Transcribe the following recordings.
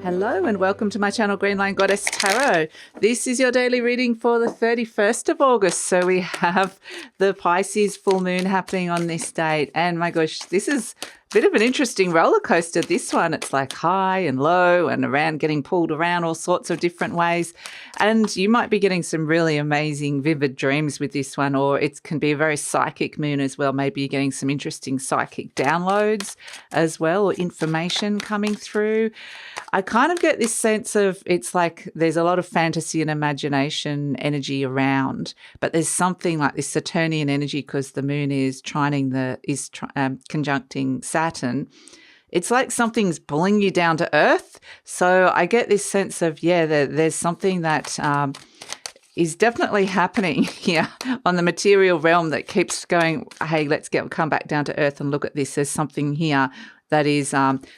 Hello and welcome to my channel Green Line Goddess Tarot. This is your daily reading for the 31st of August. So we have the Pisces full moon happening on this date. And my gosh, this is a bit of an interesting roller coaster, this one. It's like high and low and around, getting pulled around all sorts of different ways. And you might be getting some really amazing, vivid dreams with this one, or it can be a very psychic moon as well. Maybe you're getting some interesting psychic downloads as well, or information coming through. I kind of get this sense of it's like there's a lot of fantasy and imagination energy around, but there's something like this Saturnian energy because the moon is conjuncting Saturn. It's like something's pulling you down to earth. So I get this sense of, there's something that is definitely happening here on the material realm that keeps going, hey, let's come back down to earth and look at this. There's something here that is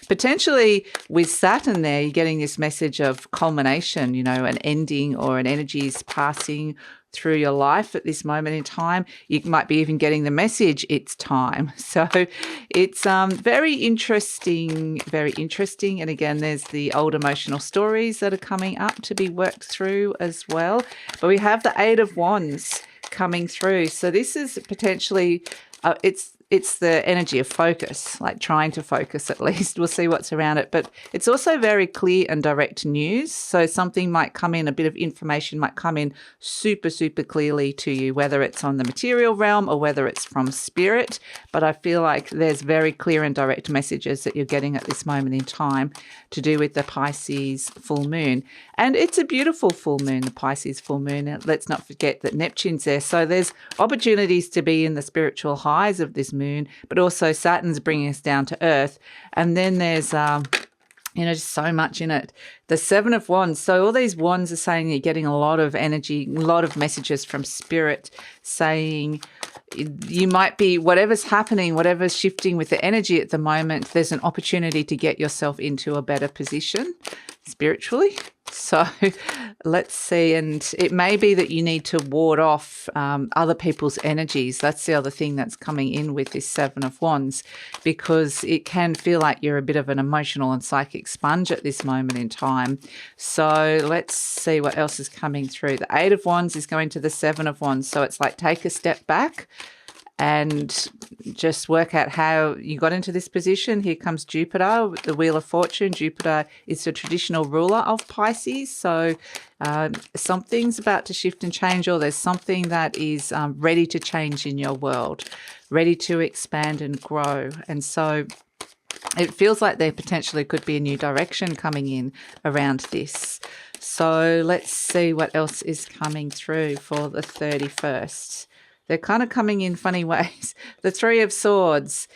potentially with Saturn there, you're getting this message of culmination, an ending or an energy is passing through your life at this moment in time. You might be even getting the message, it's time. So it's very interesting, very interesting. And again, there's the old emotional stories that are coming up to be worked through as well. But we have the Eight of Wands coming through. So this is potentially, it's the energy of focus, like trying to focus at least. We'll see what's around it. But it's also very clear and direct news. So something might come in, a bit of information might come in super, super clearly to you, whether it's on the material realm or whether it's from spirit. But I feel like there's very clear and direct messages that you're getting at this moment in time to do with the Pisces full moon. And it's a beautiful full moon, the Pisces full moon. Let's not forget that Neptune's there. So there's opportunities to be in the spiritual highs of this moon, but also Saturn's bringing us down to earth. And then there's, just so much in it. The Seven of Wands. So all these wands are saying you're getting a lot of energy, a lot of messages from spirit saying you might be, whatever's happening, whatever's shifting with the energy at the moment, there's an opportunity to get yourself into a better position spiritually. So let's see. And it may be that you need to ward off other people's energies. That's the other thing that's coming in with this Seven of Wands, because it can feel like you're a bit of an emotional and psychic sponge at this moment in time. So let's see what else is coming through. The Eight of Wands is going to the Seven of Wands. So it's like take a step back and just work out how you got into this position. Here comes Jupiter, the Wheel of Fortune. Jupiter is the traditional ruler of Pisces. So something's about to shift and change, or there's something that is ready to change in your world, ready to expand and grow. And so it feels like there potentially could be a new direction coming in around this. So let's see what else is coming through for the 31st. They're kind of coming in funny ways. The Three of Swords.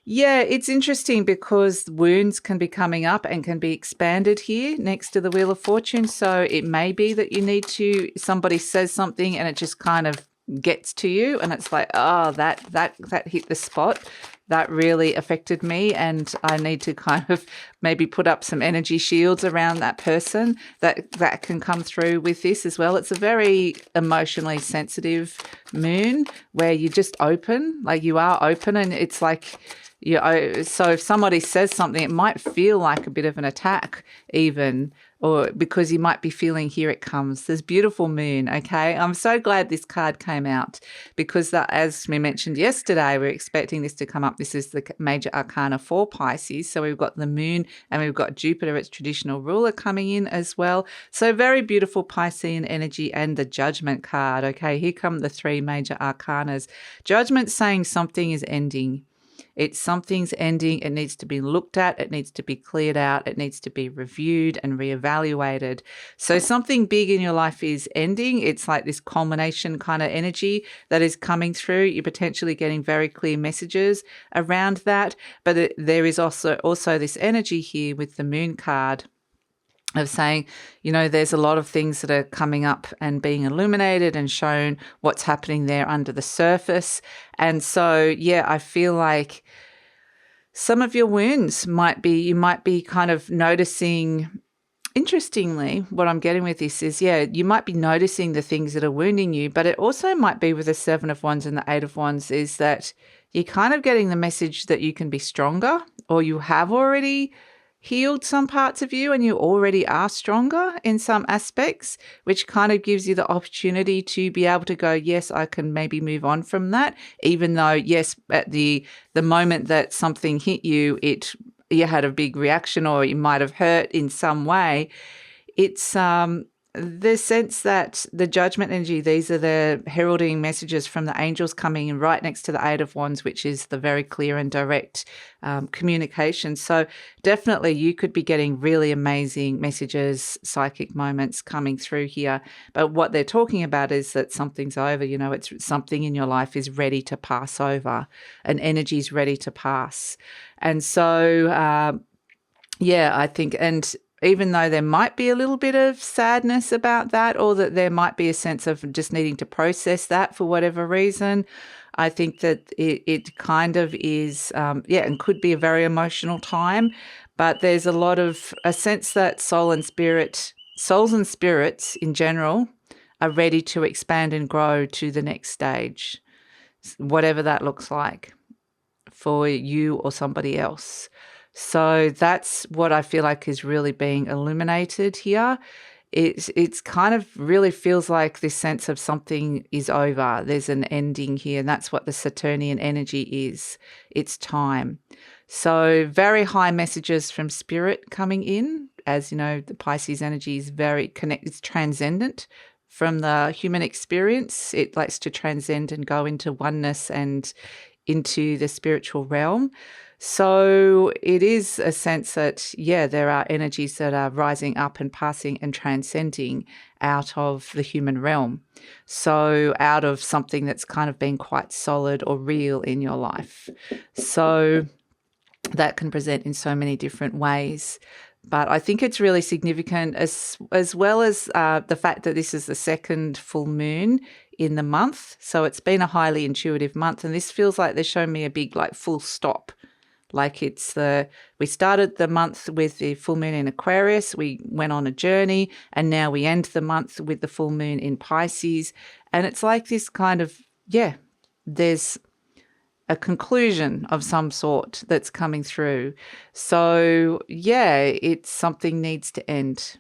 Yeah, it's interesting because wounds can be coming up and can be expanded here next to the Wheel of Fortune. So it may be that you need to, somebody says something and it just kind of gets to you and it's like, oh, that hit the spot. That really affected me and I need to kind of maybe put up some energy shields around that person. That can come through with this as well. It's a very emotionally sensitive moon where you're just open, like you are open, and it's like, so if somebody says something, it might feel like a bit of an attack even, or because you might be feeling, here it comes. This beautiful moon, okay? I'm so glad this card came out because as we mentioned yesterday, we're expecting this to come up. This is the major arcana for Pisces. So we've got the moon and we've got Jupiter, its traditional ruler, coming in as well. So very beautiful Piscean energy, and the Judgment card, okay? Here come the three major arcanas. Judgment saying something is ending. Something's ending. It needs to be looked at. It needs to be cleared out. It needs to be reviewed and reevaluated. So something big in your life is ending. It's like this culmination kind of energy that is coming through. You're potentially getting very clear messages around that. But there is also this energy here with the Moon card of saying, there's a lot of things that are coming up and being illuminated and shown what's happening there under the surface. And so, I feel like some of your wounds you might be kind of noticing. Interestingly, what I'm getting with this is, you might be noticing the things that are wounding you, but it also might be with the Seven of Wands and the Eight of Wands is that you're kind of getting the message that you can be stronger, or you have already healed some parts of you and you already are stronger in some aspects, which kind of gives you the opportunity to be able to go, yes, I can maybe move on from that, even though, yes, at the moment that something hit you, you had a big reaction or you might have hurt in some way. It's the sense that the judgment energy, these are the heralding messages from the angels coming in right next to the Eight of Wands, which is the very clear and direct communication. So definitely you could be getting really amazing messages, psychic moments coming through here. But what they're talking about is that something's over, it's something in your life is ready to pass over, and energy is ready to pass. And so, I think, and even though there might be a little bit of sadness about that, or that there might be a sense of just needing to process that for whatever reason, I think that it kind of is, and could be a very emotional time. But there's a sense that souls and spirits in general are ready to expand and grow to the next stage, whatever that looks like for you or somebody else. So that's what I feel like is really being illuminated here. It's kind of really feels like this sense of something is over. There's an ending here, and that's what the Saturnian energy is. It's time. So very high messages from spirit coming in. As you know, the Pisces energy is very connected, it's transcendent from the human experience. It likes to transcend and go into oneness and into the spiritual realm. So it is a sense that, there are energies that are rising up and passing and transcending out of the human realm. So out of something that's kind of been quite solid or real in your life. So that can present in so many different ways. But I think it's really significant as well as the fact that this is the second full moon in the month. So it's been a highly intuitive month. And this feels like they're showing me a big full stop. Like we started the month with the full moon in Aquarius, we went on a journey, and now we end the month with the full moon in Pisces. And it's like this kind of, there's a conclusion of some sort that's coming through. So, it's something needs to end.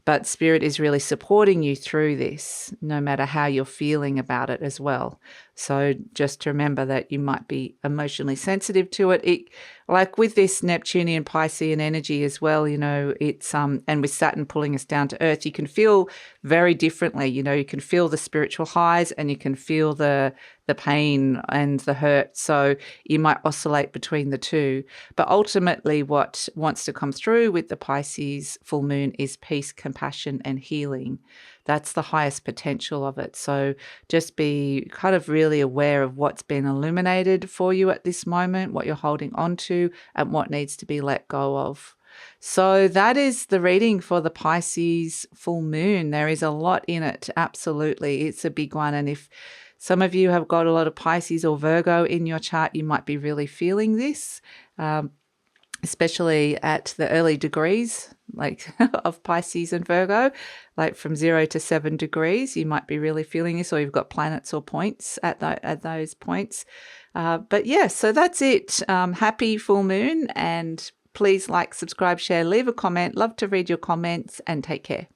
But Spirit is really supporting you through this, no matter how you're feeling about it as well. So just to remember that you might be emotionally sensitive to it. Like with this Neptunian Piscean energy as well, it's and with Saturn pulling us down to Earth, you can feel very differently. You can feel the spiritual highs and you can feel the pain and the hurt. So you might oscillate between the two. But ultimately what wants to come through with the Pisces full moon is peace, compassion, and healing. That's the highest potential of it. So just be kind of really aware of what's been illuminated for you at this moment, what you're holding on to, and what needs to be let go of. So that is the reading for the Pisces full moon. There is a lot in it. Absolutely. It's a big one. And if some of you have got a lot of Pisces or Virgo in your chart, you might be really feeling this, especially at the early degrees of Pisces and Virgo, like from 0 to 7 degrees. You might be really feeling this, or you've got planets or points at those points. So that's it. Happy full moon, and please like, subscribe, share, leave a comment. Love to read your comments, and take care.